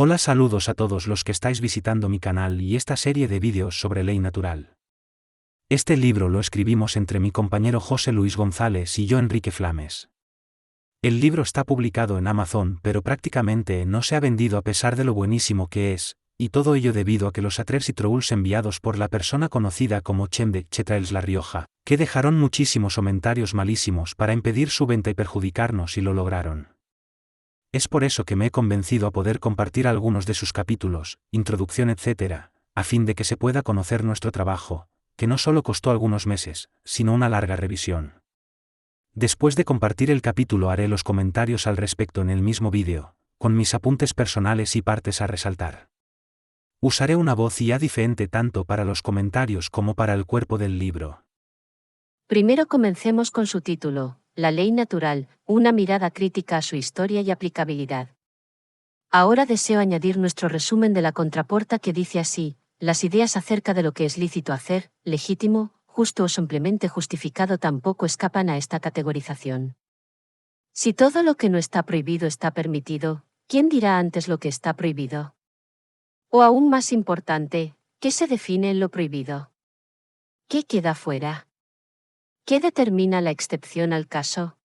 Hola, saludos a todos los que estáis visitando mi canal y esta serie de vídeos sobre ley natural. Este libro lo escribimos entre mi compañero José Luis González y yo, Enrique Flames. El libro está publicado en Amazon, pero prácticamente no se ha vendido a pesar de lo buenísimo que es, y todo ello debido a que los atrers y trolls enviados por la persona conocida como Chem de Chetrails La Rioja, que dejaron muchísimos comentarios malísimos para impedir su venta y perjudicarnos, y lo lograron. Es por eso que me he convencido a poder compartir algunos de sus capítulos, introducción, etc., a fin de que se pueda conocer nuestro trabajo, que no solo costó algunos meses, sino una larga revisión. Después de compartir el capítulo haré los comentarios al respecto en el mismo vídeo, con mis apuntes personales y partes a resaltar. Usaré una voz IA diferente tanto para los comentarios como para el cuerpo del libro. Primero comencemos con su título, La ley natural, una mirada crítica a su historia y aplicabilidad. Ahora deseo añadir nuestro resumen de la contraporta, que dice así: las ideas acerca de lo que es lícito hacer, legítimo, justo o simplemente justificado tampoco escapan a esta categorización. Si todo lo que no está prohibido está permitido, ¿quién dirá antes lo que está prohibido? O aún más importante, ¿qué se define en lo prohibido? ¿Qué queda fuera? ¿Qué determina la excepción al caso?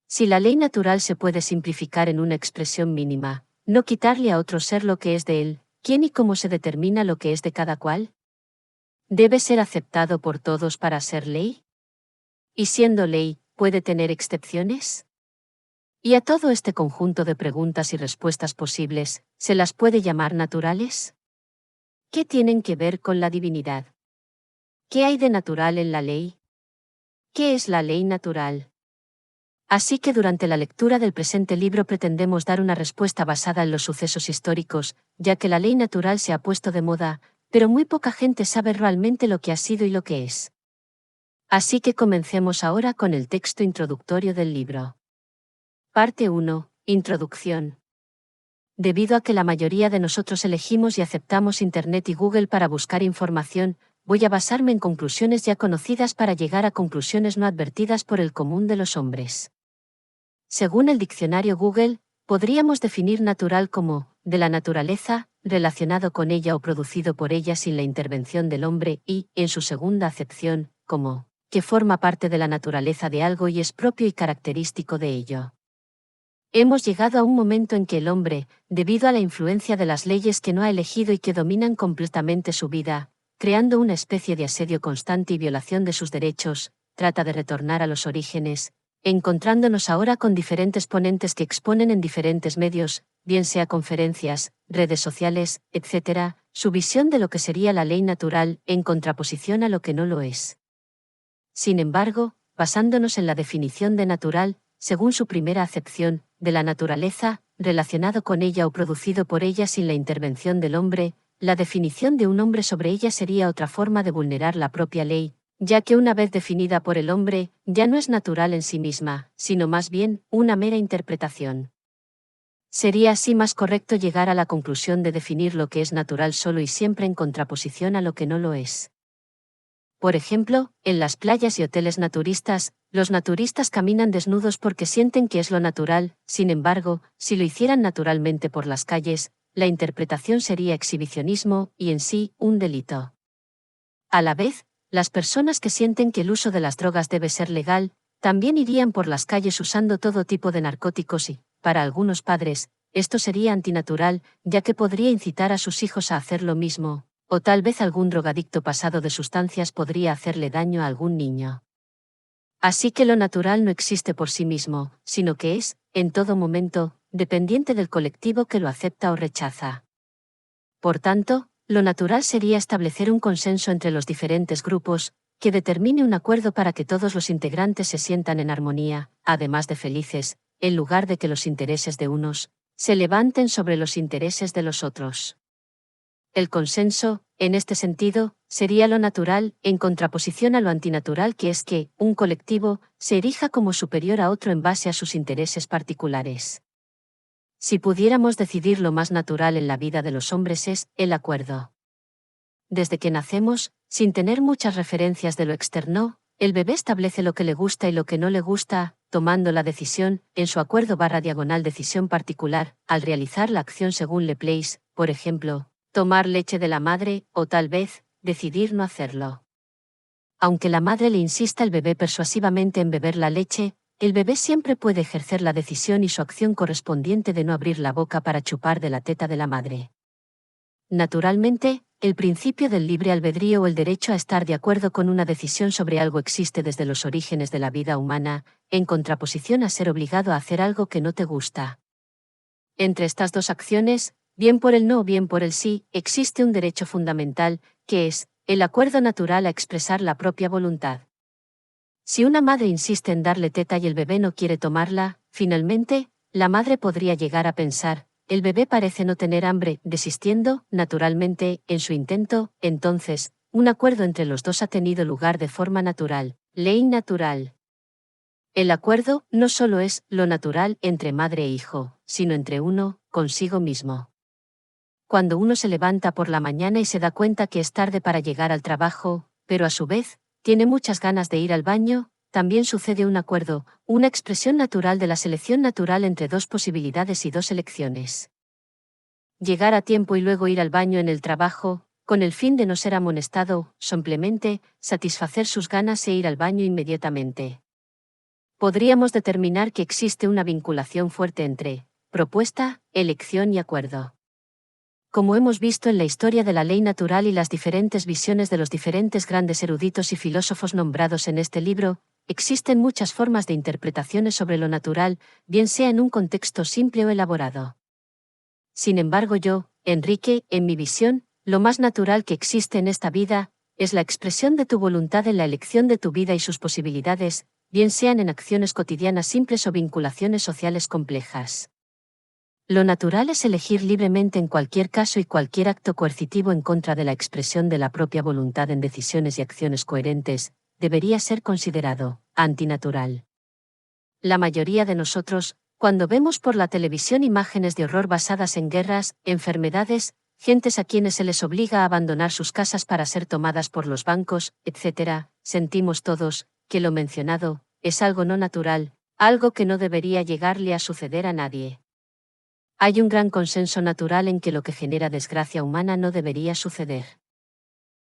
Si la ley natural se puede simplificar en una expresión mínima, no quitarle a otro ser lo que es de él, ¿quién y cómo se determina lo que es de cada cual? ¿Debe ser aceptado por todos para ser ley? Y siendo ley, ¿puede tener excepciones? Y a todo este conjunto de preguntas y respuestas posibles, ¿se las puede llamar naturales? ¿Qué tienen que ver con la divinidad? ¿Qué hay de natural en la ley? ¿Qué es la ley natural? Así que durante la lectura del presente libro pretendemos dar una respuesta basada en los sucesos históricos, ya que la ley natural se ha puesto de moda, pero muy poca gente sabe realmente lo que ha sido y lo que es. Así que comencemos ahora con el texto introductorio del libro. Parte 1. Introducción. Debido a que la mayoría de nosotros elegimos y aceptamos Internet y Google para buscar información, voy a basarme en conclusiones ya conocidas para llegar a conclusiones no advertidas por el común de los hombres. Según el diccionario Google, podríamos definir natural como, de la naturaleza, relacionado con ella o producido por ella sin la intervención del hombre, y, en su segunda acepción, como, que forma parte de la naturaleza de algo y es propio y característico de ello. Hemos llegado a un momento en que el hombre, debido a la influencia de las leyes que no ha elegido y que dominan completamente su vida, creando una especie de asedio constante y violación de sus derechos, trata de retornar a los orígenes, encontrándonos ahora con diferentes ponentes que exponen en diferentes medios, bien sea conferencias, redes sociales, etc., su visión de lo que sería la ley natural, en contraposición a lo que no lo es. Sin embargo, basándonos en la definición de natural, según su primera acepción, de la naturaleza, relacionado con ella o producido por ella sin la intervención del hombre, la definición de un hombre sobre ella sería otra forma de vulnerar la propia ley, ya que una vez definida por el hombre, ya no es natural en sí misma, sino más bien, una mera interpretación. Sería así más correcto llegar a la conclusión de definir lo que es natural solo y siempre en contraposición a lo que no lo es. Por ejemplo, en las playas y hoteles naturistas, los naturistas caminan desnudos porque sienten que es lo natural, sin embargo, si lo hicieran naturalmente por las calles, la interpretación sería exhibicionismo y en sí, un delito. A la vez, las personas que sienten que el uso de las drogas debe ser legal, también irían por las calles usando todo tipo de narcóticos y, para algunos padres, esto sería antinatural, ya que podría incitar a sus hijos a hacer lo mismo, o tal vez algún drogadicto pasado de sustancias podría hacerle daño a algún niño. Así que lo natural no existe por sí mismo, sino que es, en todo momento, dependiente del colectivo que lo acepta o rechaza. Por tanto, lo natural sería establecer un consenso entre los diferentes grupos, que determine un acuerdo para que todos los integrantes se sientan en armonía, además de felices, en lugar de que los intereses de unos se levanten sobre los intereses de los otros. El consenso, en este sentido, sería lo natural, en contraposición a lo antinatural, que es que un colectivo se erija como superior a otro en base a sus intereses particulares. Si pudiéramos decidir, lo más natural en la vida de los hombres es el acuerdo. Desde que nacemos, sin tener muchas referencias de lo externo, el bebé establece lo que le gusta y lo que no le gusta, tomando la decisión, en su acuerdo/decisión particular, al realizar la acción según le place, por ejemplo, tomar leche de la madre, o tal vez, decidir no hacerlo. Aunque la madre le insista al bebé persuasivamente en beber la leche, el bebé siempre puede ejercer la decisión y su acción correspondiente de no abrir la boca para chupar de la teta de la madre. Naturalmente, el principio del libre albedrío o el derecho a estar de acuerdo con una decisión sobre algo existe desde los orígenes de la vida humana, en contraposición a ser obligado a hacer algo que no te gusta. Entre estas dos acciones, bien por el no o bien por el sí, existe un derecho fundamental, que es el acuerdo natural a expresar la propia voluntad. Si una madre insiste en darle teta y el bebé no quiere tomarla, finalmente, la madre podría llegar a pensar, el bebé parece no tener hambre, desistiendo, naturalmente, en su intento, entonces, un acuerdo entre los dos ha tenido lugar de forma natural, ley natural. El acuerdo no solo es lo natural entre madre e hijo, sino entre uno, consigo mismo. Cuando uno se levanta por la mañana y se da cuenta que es tarde para llegar al trabajo, pero a su vez, tiene muchas ganas de ir al baño, también sucede un acuerdo, una expresión natural de la selección natural entre dos posibilidades y dos elecciones. Llegar a tiempo y luego ir al baño en el trabajo, con el fin de no ser amonestado, simplemente, satisfacer sus ganas e ir al baño inmediatamente. Podríamos determinar que existe una vinculación fuerte entre propuesta, elección y acuerdo. Como hemos visto en la historia de la ley natural y las diferentes visiones de los diferentes grandes eruditos y filósofos nombrados en este libro, existen muchas formas de interpretaciones sobre lo natural, bien sea en un contexto simple o elaborado. Sin embargo Enrique, en mi visión, lo más natural que existe en esta vida, es la expresión de tu voluntad en la elección de tu vida y sus posibilidades, bien sean en acciones cotidianas simples o vinculaciones sociales complejas. Lo natural es elegir libremente en cualquier caso y cualquier acto coercitivo en contra de la expresión de la propia voluntad en decisiones y acciones coherentes, debería ser considerado antinatural. La mayoría de nosotros, cuando vemos por la televisión imágenes de horror basadas en guerras, enfermedades, gentes a quienes se les obliga a abandonar sus casas para ser tomadas por los bancos, etc., sentimos todos que lo mencionado es algo no natural, algo que no debería llegarle a suceder a nadie. Hay un gran consenso natural en que lo que genera desgracia humana no debería suceder.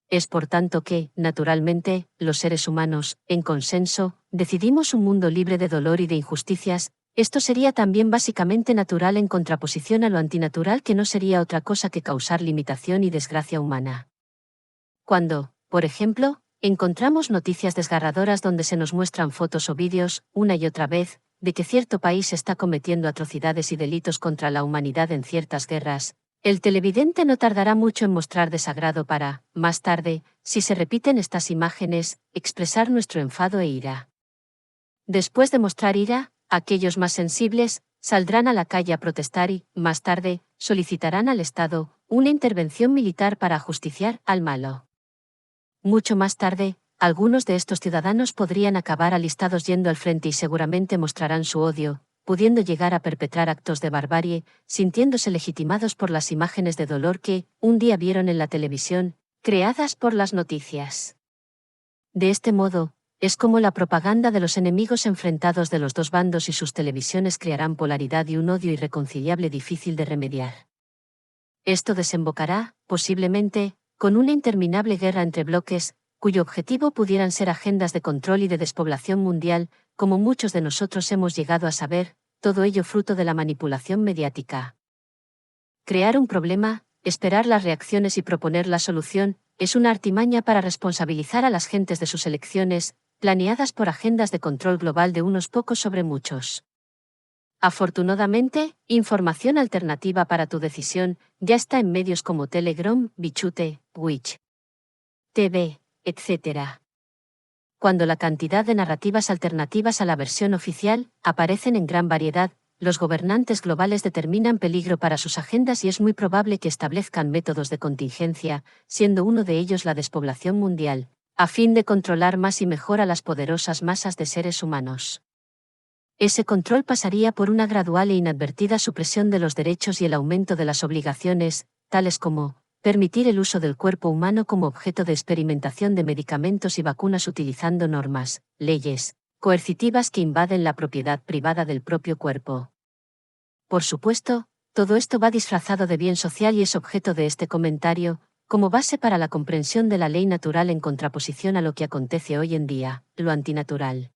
Es por tanto que, naturalmente, los seres humanos, en consenso, decidimos un mundo libre de dolor y de injusticias. Esto sería también básicamente natural en contraposición a lo antinatural, que no sería otra cosa que causar limitación y desgracia humana. Cuando, por ejemplo, encontramos noticias desgarradoras donde se nos muestran fotos o vídeos, una y otra vez, de que cierto país está cometiendo atrocidades y delitos contra la humanidad en ciertas guerras, el televidente no tardará mucho en mostrar desagrado para, más tarde, si se repiten estas imágenes, expresar nuestro enfado e ira. Después de mostrar ira, aquellos más sensibles, saldrán a la calle a protestar y, más tarde, solicitarán al Estado una intervención militar para ajusticiar al malo. Mucho más tarde, algunos de estos ciudadanos podrían acabar alistados yendo al frente y seguramente mostrarán su odio, pudiendo llegar a perpetrar actos de barbarie, sintiéndose legitimados por las imágenes de dolor que, un día vieron en la televisión, creadas por las noticias. De este modo, es como la propaganda de los enemigos enfrentados de los dos bandos y sus televisiones crearán polaridad y un odio irreconciliable difícil de remediar. Esto desembocará, posiblemente, con una interminable guerra entre bloques, cuyo objetivo pudieran ser agendas de control y de despoblación mundial, como muchos de nosotros hemos llegado a saber, todo ello fruto de la manipulación mediática. Crear un problema, esperar las reacciones y proponer la solución, es una artimaña para responsabilizar a las gentes de sus elecciones, planeadas por agendas de control global de unos pocos sobre muchos. Afortunadamente, información alternativa para tu decisión ya está en medios como Telegram, Bichute, Twitch TV, etc. Cuando la cantidad de narrativas alternativas a la versión oficial aparecen en gran variedad, los gobernantes globales determinan peligro para sus agendas y es muy probable que establezcan métodos de contingencia, siendo uno de ellos la despoblación mundial, a fin de controlar más y mejor a las poderosas masas de seres humanos. Ese control pasaría por una gradual e inadvertida supresión de los derechos y el aumento de las obligaciones, tales como permitir el uso del cuerpo humano como objeto de experimentación de medicamentos y vacunas utilizando normas, leyes, coercitivas que invaden la propiedad privada del propio cuerpo. Por supuesto, todo esto va disfrazado de bien social y es objeto de este comentario, como base para la comprensión de la ley natural en contraposición a lo que acontece hoy en día, lo antinatural.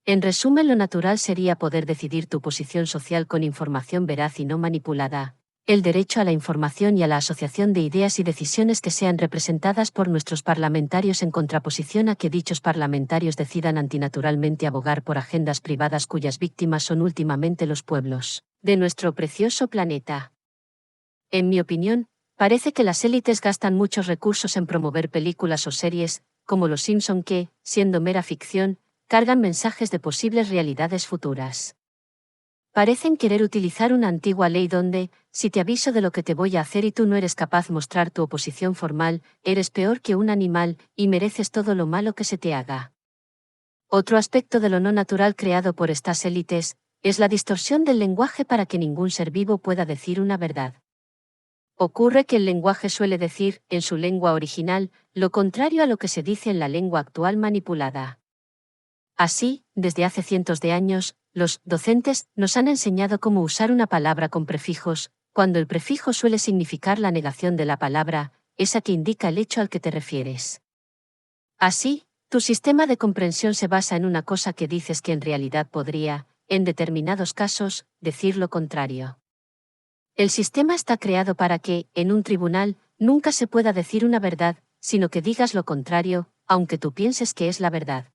En resumen, lo natural sería poder decidir tu posición social con información veraz y no manipulada, el derecho a la información y a la asociación de ideas y decisiones que sean representadas por nuestros parlamentarios en contraposición a que dichos parlamentarios decidan antinaturalmente abogar por agendas privadas cuyas víctimas son últimamente los pueblos de nuestro precioso planeta. En mi opinión, parece que las élites gastan muchos recursos en promover películas o series, como Los Simpson que, siendo mera ficción, cargan mensajes de posibles realidades futuras. Parecen querer utilizar una antigua ley donde, si te aviso de lo que te voy a hacer y tú no eres capaz de mostrar tu oposición formal, eres peor que un animal, y mereces todo lo malo que se te haga. Otro aspecto de lo no natural creado por estas élites, es la distorsión del lenguaje para que ningún ser vivo pueda decir una verdad. Ocurre que el lenguaje suele decir, en su lengua original, lo contrario a lo que se dice en la lengua actual manipulada. Así, desde hace cientos de años, los docentes nos han enseñado cómo usar una palabra con prefijos, cuando el prefijo suele significar la negación de la palabra, esa que indica el hecho al que te refieres. Así, tu sistema de comprensión se basa en una cosa que dices que en realidad podría, en determinados casos, decir lo contrario. El sistema está creado para que, en un tribunal, nunca se pueda decir una verdad, sino que digas lo contrario, aunque tú pienses que es la verdad.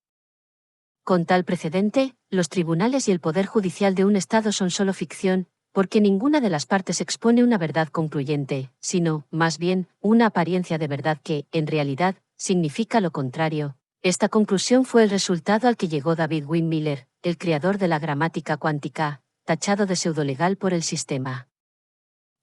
Con tal precedente, los tribunales y el poder judicial de un Estado son solo ficción, porque ninguna de las partes expone una verdad concluyente, sino, más bien, una apariencia de verdad que, en realidad, significa lo contrario. Esta conclusión fue el resultado al que llegó David Wynn-Miller, el creador de la gramática cuántica, tachado de pseudolegal por el sistema.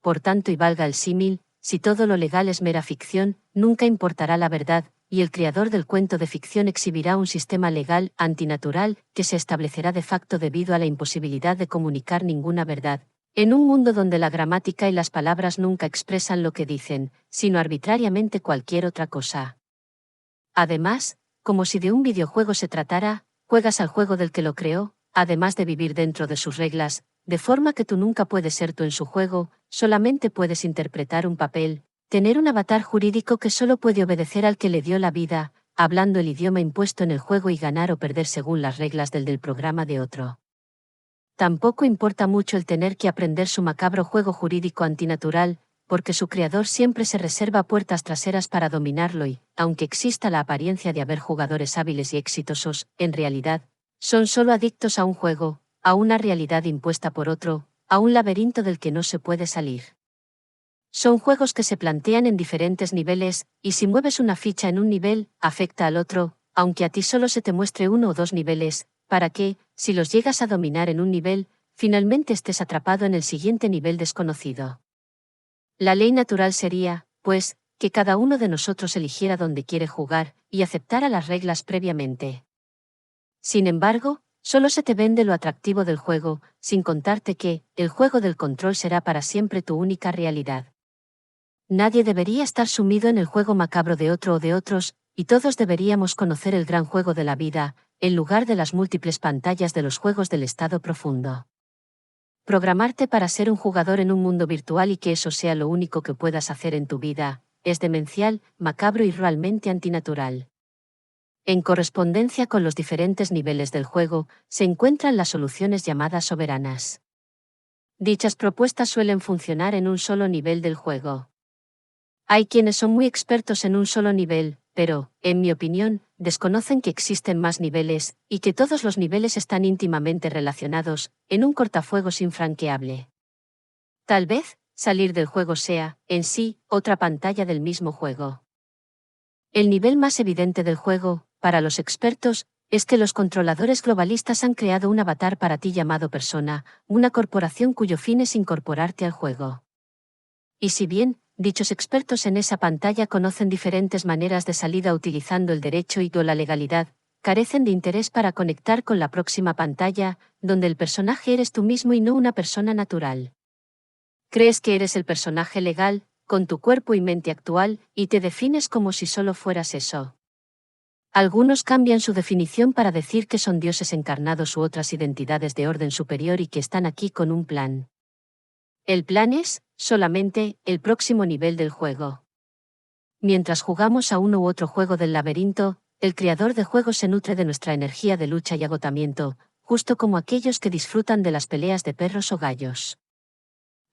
Por tanto, y valga el símil, si todo lo legal es mera ficción, nunca importará la verdad, y el creador del cuento de ficción exhibirá un sistema legal antinatural que se establecerá de facto debido a la imposibilidad de comunicar ninguna verdad, en un mundo donde la gramática y las palabras nunca expresan lo que dicen, sino arbitrariamente cualquier otra cosa. Además, como si de un videojuego se tratara, juegas al juego del que lo creó, además de vivir dentro de sus reglas, de forma que tú nunca puedes ser tú en su juego, solamente puedes interpretar un papel, tener un avatar jurídico que solo puede obedecer al que le dio la vida, hablando el idioma impuesto en el juego y ganar o perder según las reglas del programa de otro. Tampoco importa mucho el tener que aprender su macabro juego jurídico antinatural, porque su creador siempre se reserva puertas traseras para dominarlo y, aunque exista la apariencia de haber jugadores hábiles y exitosos, en realidad, son solo adictos a un juego, a una realidad impuesta por otro, a un laberinto del que no se puede salir. Son juegos que se plantean en diferentes niveles, y si mueves una ficha en un nivel, afecta al otro, aunque a ti solo se te muestre uno o dos niveles, para que, si los llegas a dominar en un nivel, finalmente estés atrapado en el siguiente nivel desconocido. La ley natural sería, pues, que cada uno de nosotros eligiera dónde quiere jugar, y aceptara las reglas previamente. Sin embargo, solo se te vende lo atractivo del juego, sin contarte que, el juego del control será para siempre tu única realidad. Nadie debería estar sumido en el juego macabro de otro o de otros, y todos deberíamos conocer el gran juego de la vida, en lugar de las múltiples pantallas de los juegos del estado profundo. Programarte para ser un jugador en un mundo virtual y que eso sea lo único que puedas hacer en tu vida, es demencial, macabro y realmente antinatural. En correspondencia con los diferentes niveles del juego, se encuentran las soluciones llamadas soberanas. Dichas propuestas suelen funcionar en un solo nivel del juego. Hay quienes son muy expertos en un solo nivel, pero, en mi opinión, desconocen que existen más niveles, y que todos los niveles están íntimamente relacionados, en un cortafuegos infranqueable. Tal vez, salir del juego sea, en sí, otra pantalla del mismo juego. El nivel más evidente del juego, para los expertos, es que los controladores globalistas han creado un avatar para ti llamado persona, una corporación cuyo fin es incorporarte al juego. Y si bien, dichos expertos en esa pantalla conocen diferentes maneras de salida utilizando el derecho y o la legalidad, carecen de interés para conectar con la próxima pantalla, donde el personaje eres tú mismo y no una persona natural. Crees que eres el personaje legal, con tu cuerpo y mente actual, y te defines como si solo fueras eso. Algunos cambian su definición para decir que son dioses encarnados u otras identidades de orden superior y que están aquí con un plan. El plan es, solamente, el próximo nivel del juego. Mientras jugamos a uno u otro juego del laberinto, el creador de juegos se nutre de nuestra energía de lucha y agotamiento, justo como aquellos que disfrutan de las peleas de perros o gallos.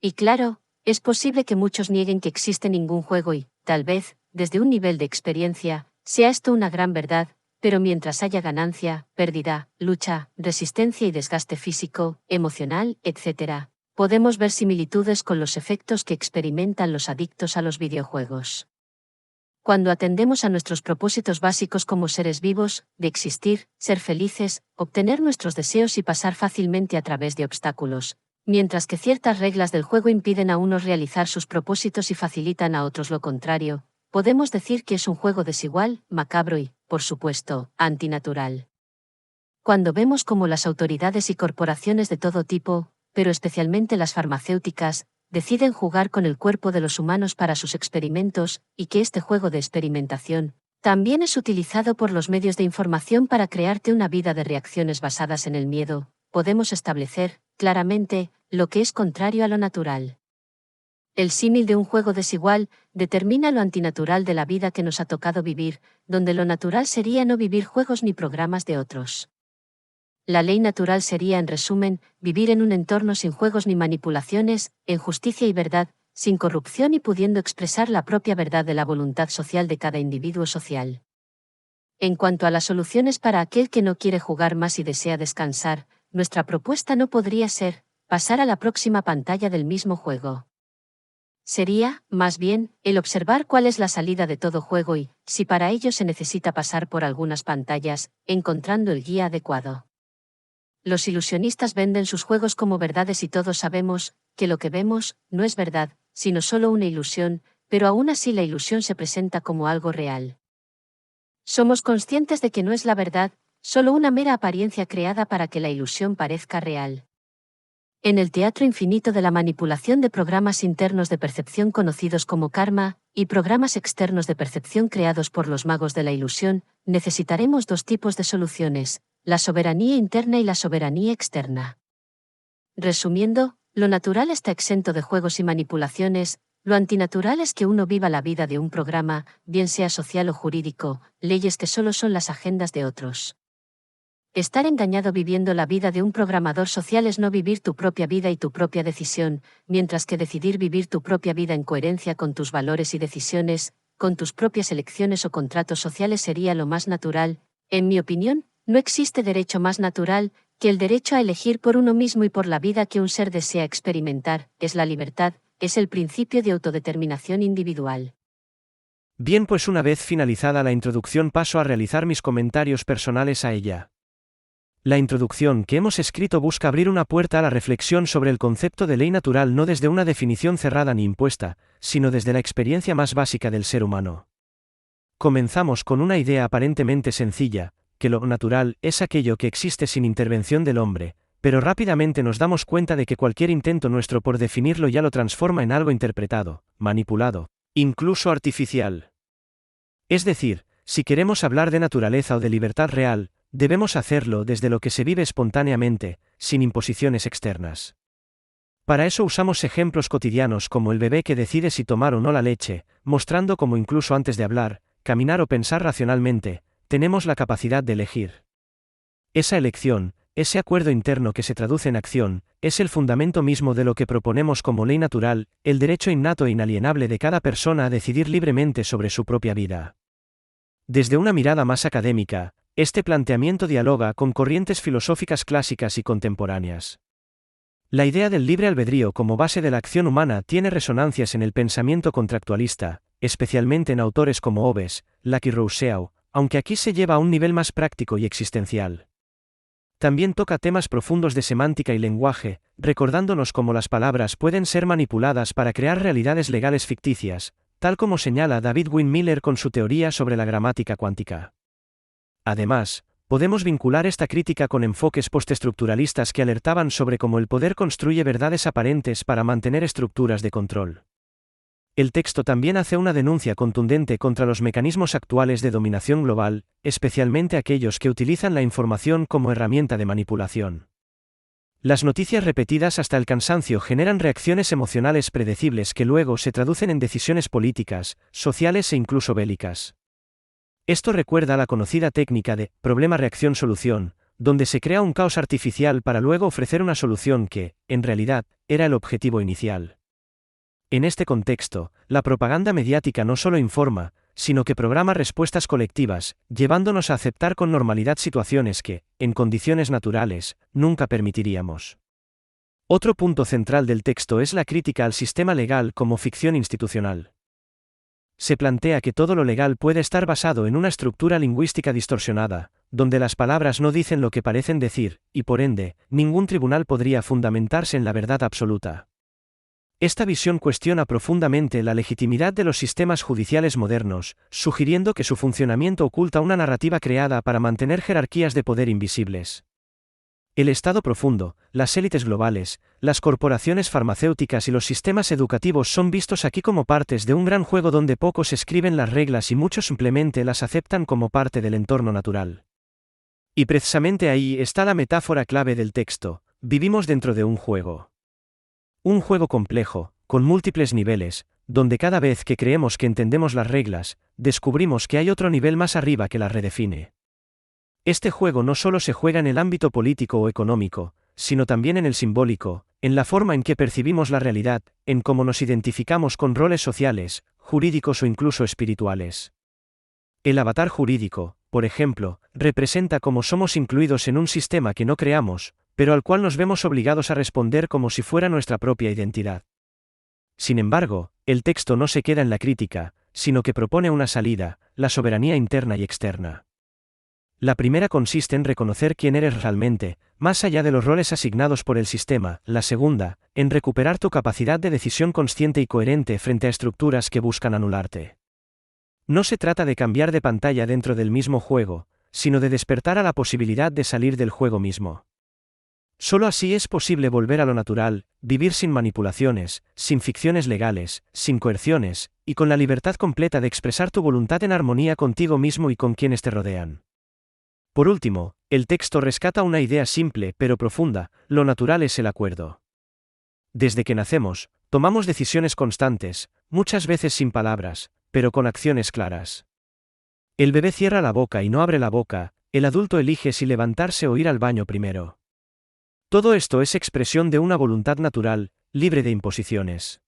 Y claro, es posible que muchos nieguen que existe ningún juego y, tal vez, desde un nivel de experiencia, sea esto una gran verdad, pero mientras haya ganancia, pérdida, lucha, resistencia y desgaste físico, emocional, etc., podemos ver similitudes con los efectos que experimentan los adictos a los videojuegos. Cuando atendemos a nuestros propósitos básicos como seres vivos, de existir, ser felices, obtener nuestros deseos y pasar fácilmente a través de obstáculos, mientras que ciertas reglas del juego impiden a unos realizar sus propósitos y facilitan a otros lo contrario, podemos decir que es un juego desigual, macabro y, por supuesto, antinatural. Cuando vemos cómo las autoridades y corporaciones de todo tipo, pero especialmente las farmacéuticas, deciden jugar con el cuerpo de los humanos para sus experimentos, y que este juego de experimentación también es utilizado por los medios de información para crearte una vida de reacciones basadas en el miedo, podemos establecer, claramente, lo que es contrario a lo natural. El símil de un juego desigual determina lo antinatural de la vida que nos ha tocado vivir, donde lo natural sería no vivir juegos ni programas de otros. La ley natural sería, en resumen, vivir en un entorno sin juegos ni manipulaciones, en justicia y verdad, sin corrupción y pudiendo expresar la propia verdad de la voluntad social de cada individuo social. En cuanto a las soluciones para aquel que no quiere jugar más y desea descansar, nuestra propuesta no podría ser pasar a la próxima pantalla del mismo juego. Sería, más bien, el observar cuál es la salida de todo juego y, si para ello se necesita pasar por algunas pantallas, encontrando el guía adecuado. Los ilusionistas venden sus juegos como verdades y todos sabemos que lo que vemos no es verdad, sino solo una ilusión, pero aún así la ilusión se presenta como algo real. Somos conscientes de que no es la verdad, solo una mera apariencia creada para que la ilusión parezca real. En el teatro infinito de la manipulación de programas internos de percepción conocidos como karma, y programas externos de percepción creados por los magos de la ilusión, necesitaremos dos tipos de soluciones, la soberanía interna y la soberanía externa. Resumiendo, lo natural está exento de juegos y manipulaciones, lo antinatural es que uno viva la vida de un programa, bien sea social o jurídico, leyes que solo son las agendas de otros. Estar engañado viviendo la vida de un programador social es no vivir tu propia vida y tu propia decisión, mientras que decidir vivir tu propia vida en coherencia con tus valores y decisiones, con tus propias elecciones o contratos sociales sería lo más natural. En mi opinión, no existe derecho más natural que el derecho a elegir por uno mismo y por la vida que un ser desea experimentar, es la libertad, es el principio de autodeterminación individual. Bien, pues una vez finalizada la introducción paso a realizar mis comentarios personales a ella. La introducción que hemos escrito busca abrir una puerta a la reflexión sobre el concepto de ley natural no desde una definición cerrada ni impuesta, sino desde la experiencia más básica del ser humano. Comenzamos con una idea aparentemente sencilla, que lo natural es aquello que existe sin intervención del hombre, pero rápidamente nos damos cuenta de que cualquier intento nuestro por definirlo ya lo transforma en algo interpretado, manipulado, incluso artificial. Es decir, si queremos hablar de naturaleza o de libertad real, debemos hacerlo desde lo que se vive espontáneamente, sin imposiciones externas. Para eso usamos ejemplos cotidianos como el bebé que decide si tomar o no la leche, mostrando cómo incluso antes de hablar, caminar o pensar racionalmente, tenemos la capacidad de elegir. Esa elección, ese acuerdo interno que se traduce en acción, es el fundamento mismo de lo que proponemos como ley natural, el derecho innato e inalienable de cada persona a decidir libremente sobre su propia vida. Desde una mirada más académica, este planteamiento dialoga con corrientes filosóficas clásicas y contemporáneas. La idea del libre albedrío como base de la acción humana tiene resonancias en el pensamiento contractualista, especialmente en autores como Hobbes, Locke y Rousseau, aunque aquí se lleva a un nivel más práctico y existencial. También toca temas profundos de semántica y lenguaje, recordándonos cómo las palabras pueden ser manipuladas para crear realidades legales ficticias, tal como señala David Wynn Miller con su teoría sobre la gramática cuántica. Además, podemos vincular esta crítica con enfoques postestructuralistas que alertaban sobre cómo el poder construye verdades aparentes para mantener estructuras de control. El texto también hace una denuncia contundente contra los mecanismos actuales de dominación global, especialmente aquellos que utilizan la información como herramienta de manipulación. Las noticias repetidas hasta el cansancio generan reacciones emocionales predecibles que luego se traducen en decisiones políticas, sociales e incluso bélicas. Esto recuerda a la conocida técnica de problema-reacción-solución, donde se crea un caos artificial para luego ofrecer una solución que, en realidad, era el objetivo inicial. En este contexto, la propaganda mediática no solo informa, sino que programa respuestas colectivas, llevándonos a aceptar con normalidad situaciones que, en condiciones naturales, nunca permitiríamos. Otro punto central del texto es la crítica al sistema legal como ficción institucional. Se plantea que todo lo legal puede estar basado en una estructura lingüística distorsionada, donde las palabras no dicen lo que parecen decir, y por ende, ningún tribunal podría fundamentarse en la verdad absoluta. Esta visión cuestiona profundamente la legitimidad de los sistemas judiciales modernos, sugiriendo que su funcionamiento oculta una narrativa creada para mantener jerarquías de poder invisibles. El Estado profundo, las élites globales, las corporaciones farmacéuticas y los sistemas educativos son vistos aquí como partes de un gran juego donde pocos escriben las reglas y muchos simplemente las aceptan como parte del entorno natural. Y precisamente ahí está la metáfora clave del texto: vivimos dentro de un juego. Un juego complejo, con múltiples niveles, donde cada vez que creemos que entendemos las reglas, descubrimos que hay otro nivel más arriba que las redefine. Este juego no solo se juega en el ámbito político o económico, sino también en el simbólico, en la forma en que percibimos la realidad, en cómo nos identificamos con roles sociales, jurídicos o incluso espirituales. El avatar jurídico, por ejemplo, representa cómo somos incluidos en un sistema que no creamos, pero al cual nos vemos obligados a responder como si fuera nuestra propia identidad. Sin embargo, el texto no se queda en la crítica, sino que propone una salida: la soberanía interna y externa. La primera consiste en reconocer quién eres realmente, más allá de los roles asignados por el sistema; la segunda, en recuperar tu capacidad de decisión consciente y coherente frente a estructuras que buscan anularte. No se trata de cambiar de pantalla dentro del mismo juego, sino de despertar a la posibilidad de salir del juego mismo. Solo así es posible volver a lo natural, vivir sin manipulaciones, sin ficciones legales, sin coerciones, y con la libertad completa de expresar tu voluntad en armonía contigo mismo y con quienes te rodean. Por último, el texto rescata una idea simple pero profunda: lo natural es el acuerdo. Desde que nacemos, tomamos decisiones constantes, muchas veces sin palabras, pero con acciones claras. El bebé cierra la boca y no abre la boca, el adulto elige si levantarse o ir al baño primero. Todo esto es expresión de una voluntad natural, libre de imposiciones.